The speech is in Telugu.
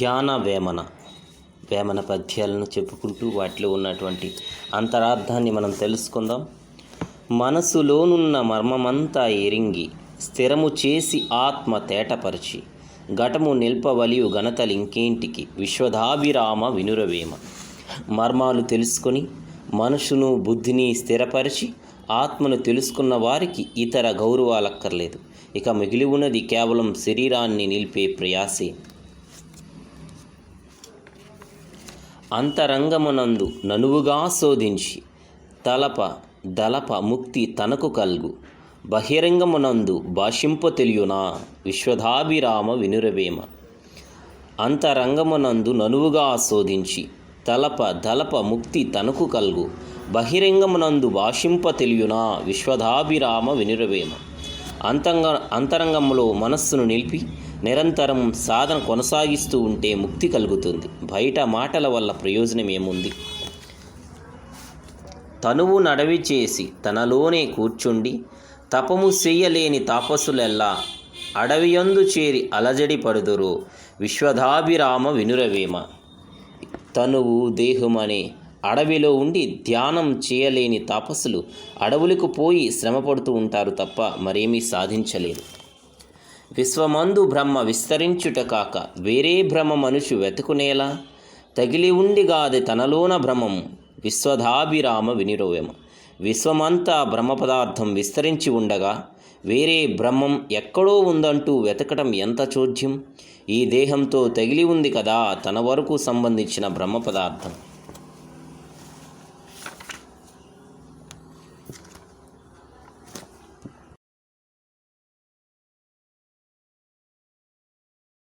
ధ్యాన వేమన పద్యాలను చెప్పుకుంటూ వాటిలో ఉన్నటువంటి అంతరార్థాన్ని మనం తెలుసుకుందాం. మనసులోనున్న మర్మమంతా ఎరింగి స్థిరము చేసి ఆత్మ తేటపరిచి ఘటము నిల్పవలియు ఘనతలింకేంటికి విశ్వదాభిరామ వినురవేమ. మర్మాలు తెలుసుకొని మనసును బుద్ధిని స్థిరపరిచి ఆత్మను తెలుసుకున్న వారికి ఇతర గౌరవాలక్కర్లేదు. ఇక మిగిలి ఉన్నది కేవలం శరీరాన్ని నిలిపే ప్రయాసే. అంతరంగమునందు ననువుగా శోధించి దలప ముక్తి తనకు కల్గు బహిరంగమునందు భాషింప తెలియునా విశ్వదాభిరామ వినురవేమ. అంతరంగమునందు ననువుగా శోధించి దలప ముక్తి తనకు కల్గు బహిరంగమునందు భాషింప తెలియునా విశ్వదాభిరామ వినురవేమ. అంతరంగంలో మనస్సును నిలిపి నిరంతరం సాధన కొనసాగిస్తూ ఉంటే ముక్తి కలుగుతుంది. బయట మాటల వల్ల ప్రయోజనం ఏముంది? తనువు నడవి చేసి తనలోనే కూర్చుండి తపము చెయ్యలేని తాపసులెల్లా అడవియందు చేరి అలజడి పడుదురు విశ్వదాభిరామ వినురవేమ. తనువు దేహమనే అడవిలో ఉండి ధ్యానం చేయలేని తాపసులు అడవులకు పోయి శ్రమపడుతూ ఉంటారు తప్ప మరేమీ సాధించలేరు. విశ్వమందు బ్రహ్మ విస్తరించుట కాక వేరే బ్రహ్మ మనుషు వెతుకునేలా తగిలి ఉండిగాది తనలోన భ్రమం విశ్వదాభిరామ వినురవేమ. విశ్వమంతా బ్రహ్మ పదార్థం విస్తరించి ఉండగా వేరే బ్రహ్మం ఎక్కడో ఉందంటూ వెతకటం ఎంత చోద్యం. ఈ దేహంతో తగిలి ఉంది కదా తన వరకు సంబంధించిన బ్రహ్మ పదార్థం.